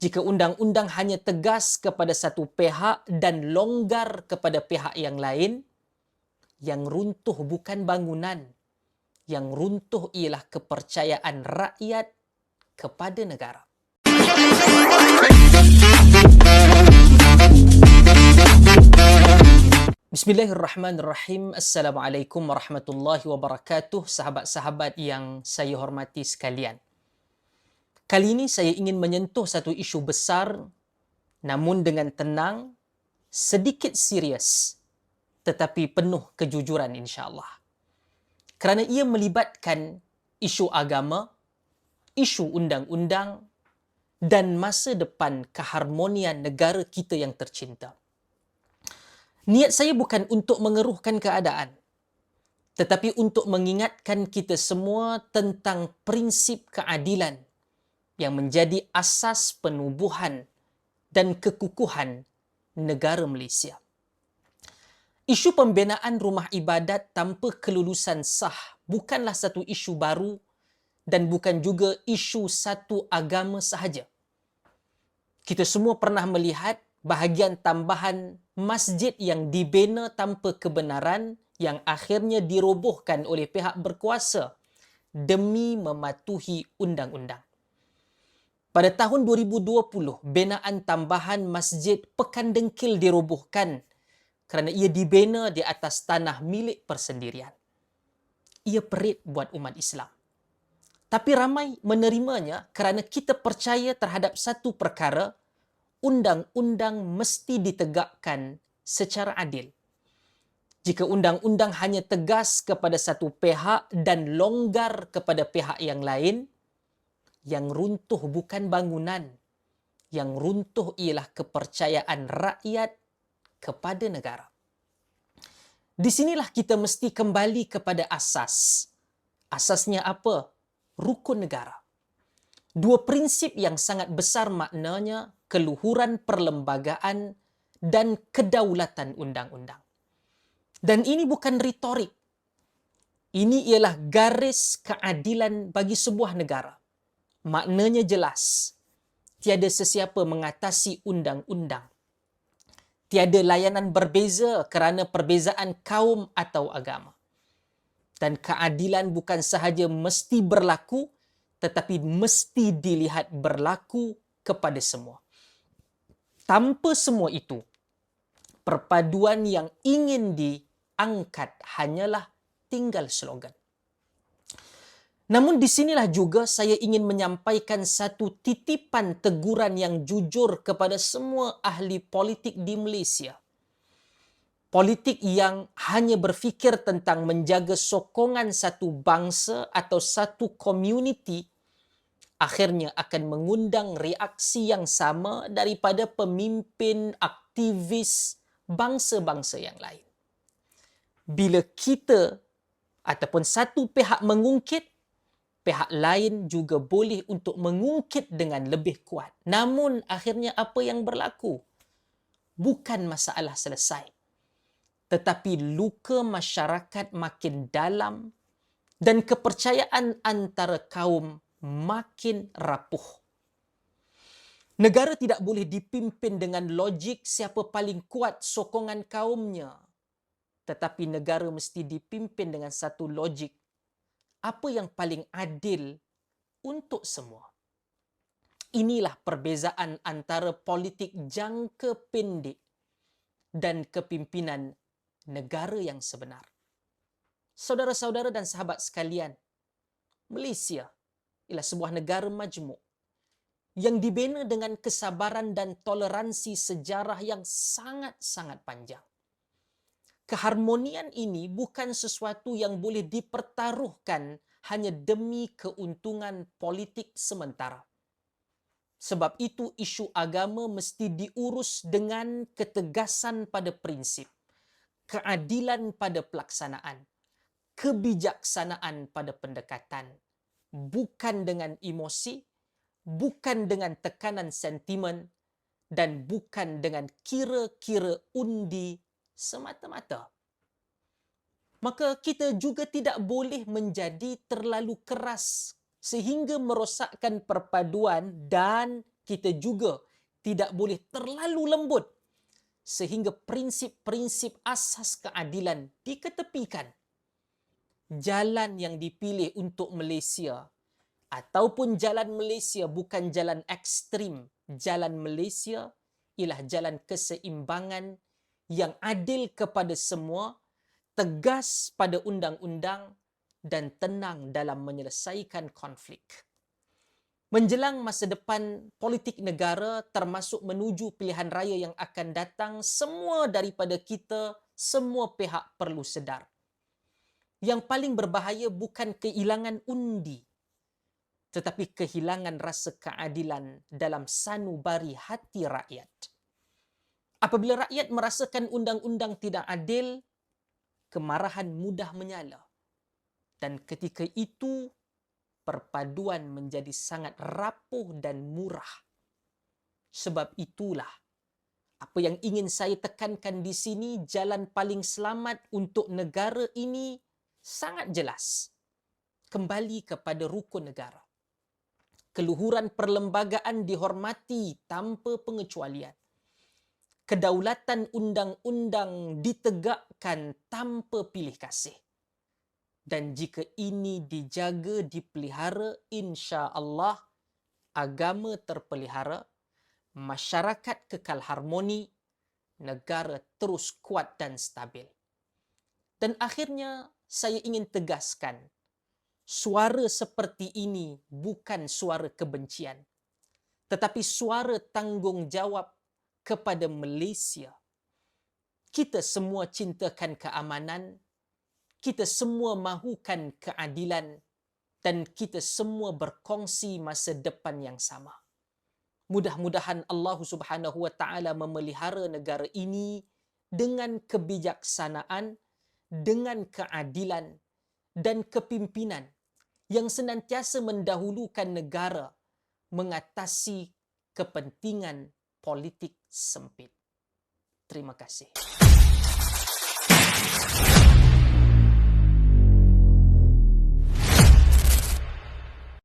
Jika undang-undang hanya tegas kepada satu pihak dan longgar kepada pihak yang lain, yang runtuh bukan bangunan, yang runtuh ialah kepercayaan rakyat kepada negara. Bismillahirrahmanirrahim. Assalamualaikum warahmatullahi wabarakatuh. Sahabat-sahabat yang saya hormati sekalian. Kali ini saya ingin menyentuh satu isu besar, namun dengan tenang, sedikit serius, tetapi penuh kejujuran insya-Allah. Kerana ia melibatkan isu agama, isu undang-undang dan masa depan keharmonian negara kita yang tercinta. Niat saya bukan untuk mengeruhkan keadaan, tetapi untuk mengingatkan kita semua tentang prinsip keadilan yang menjadi asas penubuhan dan kekukuhan negara Malaysia. Isu pembinaan rumah ibadat tanpa kelulusan sah bukanlah satu isu baru dan bukan juga isu satu agama sahaja. Kita semua pernah melihat bahagian tambahan masjid yang dibina tanpa kebenaran yang akhirnya dirobohkan oleh pihak berkuasa demi mematuhi undang-undang. Pada tahun 2020, binaan tambahan Masjid Pekan Dengkil dirobohkan kerana ia dibina di atas tanah milik persendirian. Ia perit buat umat Islam. Tapi ramai menerimanya kerana kita percaya terhadap satu perkara, undang-undang mesti ditegakkan secara adil. Jika undang-undang hanya tegas kepada satu pihak dan longgar kepada pihak yang lain, yang runtuh bukan bangunan, yang runtuh ialah kepercayaan rakyat kepada negara. Di sinilah kita mesti kembali kepada asas. Asasnya apa? Rukun negara. Dua prinsip yang sangat besar maknanya, keluhuran perlembagaan dan kedaulatan undang-undang. Dan ini bukan retorik. Ini ialah garis keadilan bagi sebuah negara. Maknanya jelas. Tiada sesiapa mengatasi undang-undang. Tiada layanan berbeza kerana perbezaan kaum atau agama. Dan keadilan bukan sahaja mesti berlaku, tetapi mesti dilihat berlaku kepada semua. Tanpa semua itu, perpaduan yang ingin diangkat hanyalah tinggal slogan. Namun di sinilah juga saya ingin menyampaikan satu titipan teguran yang jujur kepada semua ahli politik di Malaysia. Politik yang hanya berfikir tentang menjaga sokongan satu bangsa atau satu komuniti akhirnya akan mengundang reaksi yang sama daripada pemimpin aktivis bangsa-bangsa yang lain. Bila kita ataupun satu pihak mengungkit, pihak lain juga boleh untuk mengungkit dengan lebih kuat. Namun akhirnya apa yang berlaku? Bukan masalah selesai. Tetapi luka masyarakat makin dalam dan kepercayaan antara kaum makin rapuh. Negara tidak boleh dipimpin dengan logik siapa paling kuat sokongan kaumnya. Tetapi negara mesti dipimpin dengan satu logik. Apa yang paling adil untuk semua. Inilah perbezaan antara politik jangka pendek dan kepimpinan negara yang sebenar. Saudara-saudara dan sahabat sekalian, Malaysia ialah sebuah negara majmuk yang dibina dengan kesabaran dan toleransi sejarah yang sangat-sangat panjang. Keharmonian ini bukan sesuatu yang boleh dipertaruhkan hanya demi keuntungan politik sementara. Sebab itu isu agama mesti diurus dengan ketegasan pada prinsip, keadilan pada pelaksanaan, kebijaksanaan pada pendekatan, bukan dengan emosi, bukan dengan tekanan sentimen, dan bukan dengan kira-kira undi semata-mata. Maka kita juga tidak boleh menjadi terlalu keras sehingga merosakkan perpaduan dan kita juga tidak boleh terlalu lembut sehingga prinsip-prinsip asas keadilan diketepikan. Jalan yang dipilih untuk Malaysia ataupun jalan Malaysia bukan jalan ekstrim. Jalan Malaysia ialah jalan keseimbangan yang adil kepada semua, tegas pada undang-undang dan tenang dalam menyelesaikan konflik. Menjelang masa depan politik negara termasuk menuju pilihan raya yang akan datang, semua daripada kita, semua pihak perlu sedar. Yang paling berbahaya bukan kehilangan undi, tetapi kehilangan rasa keadilan dalam sanubari hati rakyat. Apabila rakyat merasakan undang-undang tidak adil, kemarahan mudah menyala. Dan ketika itu, perpaduan menjadi sangat rapuh dan murah. Sebab itulah, apa yang ingin saya tekankan di sini, jalan paling selamat untuk negara ini sangat jelas. Kembali kepada rukun negara. Keluhuran perlembagaan dihormati tanpa pengecualian. Kedaulatan undang-undang ditegakkan tanpa pilih kasih. Dan jika ini dijaga, dipelihara, insya-Allah agama terpelihara, masyarakat kekal harmoni, negara terus kuat dan stabil. Dan akhirnya saya ingin tegaskan, suara seperti ini bukan suara kebencian, tetapi suara tanggungjawab kepada Malaysia. Kita semua cintakan keamanan, kita semua mahukan keadilan, dan kita semua berkongsi masa depan yang sama. Mudah-mudahan Allah Subhanahu wa taala memelihara negara ini dengan kebijaksanaan, dengan keadilan dan kepimpinan yang senantiasa mendahulukan negara mengatasi kepentingan politik sempit. Terima kasih.